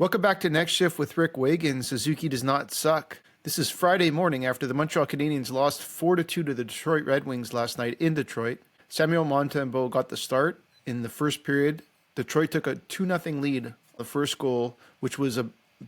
Welcome back to Next Shift with Rick Wagan. Suzuki does not suck. This is Friday morning after the Montreal Canadiens lost 4-2 to the Detroit Red Wings last night in Detroit. Samuel Montembeault got the start in the first period. Detroit took a 2-0 lead. The first goal, which was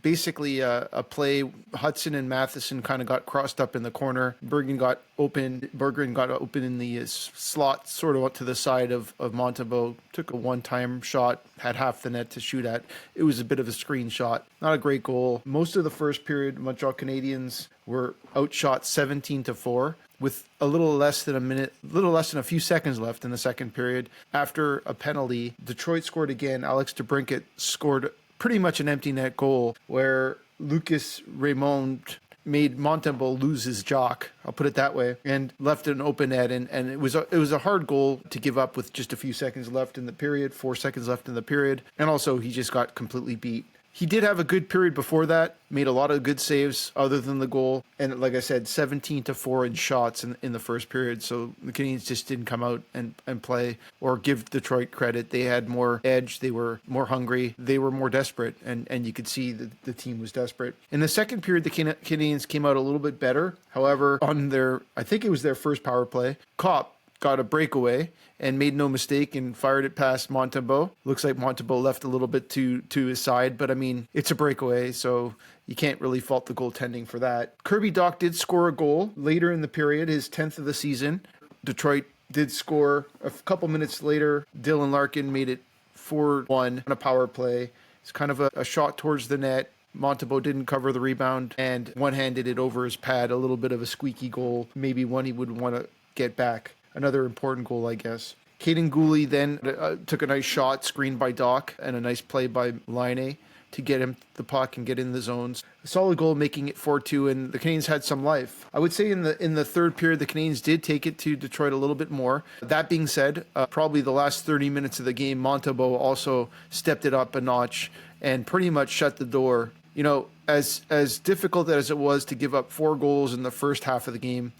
basically a play. Hudson and Matheson kind of got crossed up in the corner. Berggren got open in the slot, sort of to the side of Montembeault. Took a one-time shot, had half the net to shoot at. It was a bit of a screen shot. Not a great goal. Most of the first period, Montreal Canadiens were outshot 17-4. With a little less than a few seconds left in the second period. After a penalty, Detroit scored again. Alex DeBrincat scored pretty much an empty net goal where Lucas Raymond made Montembeault lose his jock, I'll put it that way, and left an open net. And it was a hard goal to give up with just a few seconds left in the period, 4 seconds left in the period. And also he just got completely beat. He did have a good period before that, made a lot of good saves other than the goal. And like I said, 17-4 in shots in the first period. So the Canadiens just didn't come out and play or give Detroit credit. They had more edge. They were more hungry. They were more desperate. And you could see that the team was desperate. In the second period, the Canadiens came out a little bit better. However, I think it was their first power play, Kopp got a breakaway and made no mistake and fired it past Montembeault. Looks like Montembeault left a little bit to his side, but I mean, it's a breakaway, so you can't really fault the goaltending for that. Kirby Dach did score a goal later in the period, his 10th of the season. Detroit did score a couple minutes later. Dylan Larkin made it 4-1 on a power play. It's kind of a shot towards the net. Montembeault didn't cover the rebound and one-handed it over his pad. A little bit of a squeaky goal, maybe one he would want to get back. Another important goal, I guess. Caden Gooley then took a nice shot, screened by Dach, and a nice play by Laine to get him the puck and get in the zones. A solid goal, making it 4-2, and the Canadiens had some life. I would say in the third period, the Canadiens did take it to Detroit a little bit more. That being said, probably the last 30 minutes of the game, Montembeault also stepped it up a notch and pretty much shut the door. You know, as difficult as it was to give up 4 goals in the first half of the game,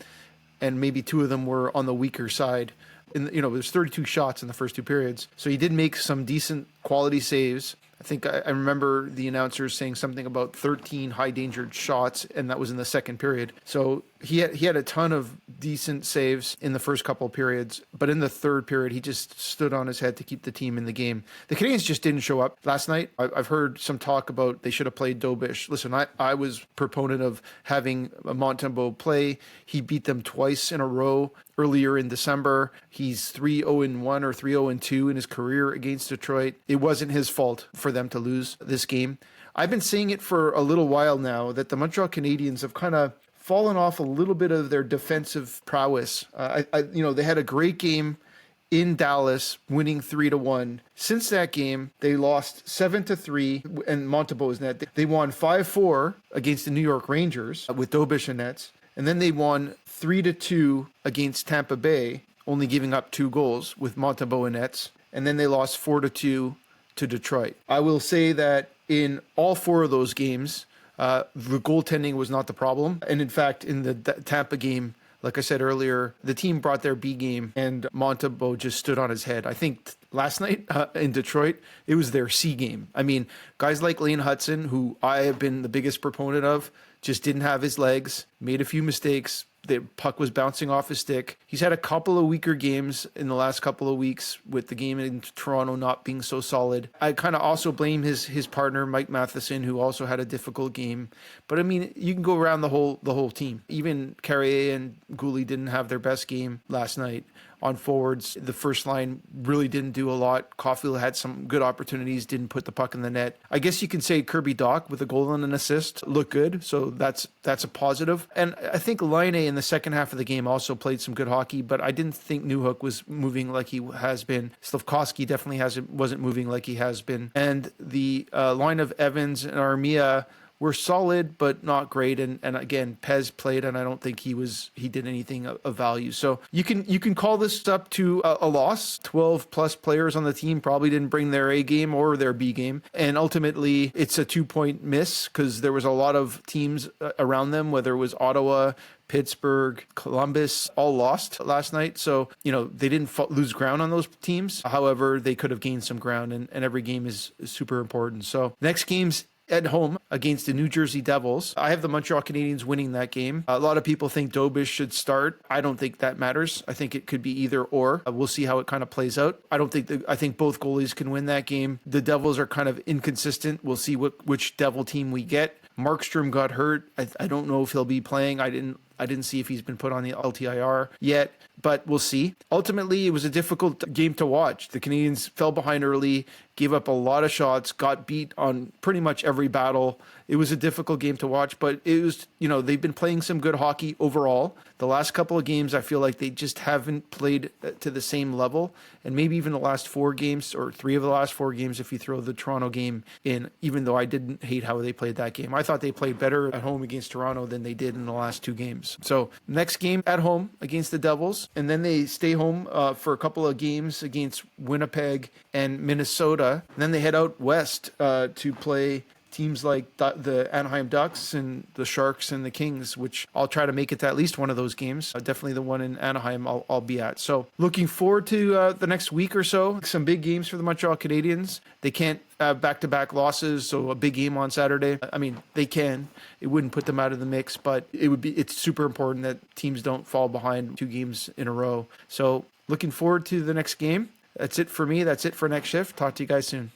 and maybe 2 of them were on the weaker side. There's 32 shots in the first 2 periods. So he did make some decent quality saves. I think I remember the announcers saying something about 13 high-dangered shots, and that was in the second period. So he had a ton of decent saves in the first couple of periods, but in the third period, he just stood on his head to keep the team in the game. The Canadiens just didn't show up last night. I've heard some talk about they should have played Dobish. Listen, I was proponent of having Montembeault play. He beat them twice in a row earlier in December. He's 3-0-1 or 3-0-2 in his career against Detroit. It wasn't his fault for them to lose this game. I've been saying it for a little while now that the Montreal Canadiens have kind of fallen off a little bit of their defensive prowess. They had a great game in Dallas, winning 3-1. Since that game, they lost 7-3, and Montembeault's net. They won 5-4 against the New York Rangers with Dobish and nets, and then they won 3-2 against Tampa Bay, only giving up 2 goals with Montembeault and nets, and then they lost 4-2 to Detroit. I will say that in all 4 of those games, the goaltending was not the problem. And in fact, in the Tampa game, like I said earlier, the team brought their B game and Montembeault just stood on his head. I think last night in Detroit, it was their C game. I mean, guys like Lane Hudson, who I have been the biggest proponent of, just didn't have his legs, made a few mistakes. The puck was bouncing off his stick. He's had a couple of weaker games in the last couple of weeks with the game in Toronto not being so solid. I kind of also blame his partner, Mike Matheson, who also had a difficult game. But I mean, you can go around the whole team. Even Carrier and Gooley didn't have their best game last night. On forwards, the first line really didn't do a lot. Caulfield had some good opportunities, didn't put the puck in the net. I guess you can say Kirby Dach with a goal and an assist looked good, so that's a positive. And I think Laine in the second half of the game also played some good hockey, but I didn't think Newhook was moving like he has been. Slafkovsky definitely wasn't moving like he has been. And the line of Evans and Armia were solid, but not great. And again, Pez played, and I don't think he did anything of value. So you can call this up to a loss. 12 plus players on the team probably didn't bring their A game or their B game. And ultimately it's a 2-point miss because there was a lot of teams around them, whether it was Ottawa, Pittsburgh, Columbus, all lost last night. So, they didn't lose ground on those teams. However, they could have gained some ground, and every game is super important. So next game's at home against the New Jersey Devils. I have the Montreal Canadiens winning that game. A lot of people think Dobish should start. I don't think that matters. I think it could be either or. We'll see how it kind of plays out. I think both goalies can win that game. The Devils are kind of inconsistent. We'll see which Devil team we get. Markstrom got hurt. I don't know if he'll be playing. I didn't see if he's been put on the LTIR yet, but we'll see. Ultimately, it was a difficult game to watch. The Canadiens fell behind early, gave up a lot of shots, got beat on pretty much every battle. It was a difficult game to watch, but it was, they've been playing some good hockey overall. The last couple of games, I feel like they just haven't played to the same level. And maybe even the last 4 games, or 3 of the last 4 games, if you throw the Toronto game in, even though I didn't hate how they played that game. I thought they played better at home against Toronto than they did in the last 2 games. So next game at home against the Devils, and then they stay home for a couple of games against Winnipeg and Minnesota. And then they head out west to play teams like the Anaheim Ducks and the Sharks and the Kings, which I'll try to make it to at least one of those games. Definitely the one in Anaheim I'll be at. So looking forward to the next week or so. Some big games for the Montreal Canadiens. They can't have back-to-back losses, so a big game on Saturday. I mean, they can. It wouldn't put them out of the mix, but it's super important that teams don't fall behind 2 games in a row. So looking forward to the next game. That's it for me. That's it for Next Shift. Talk to you guys soon.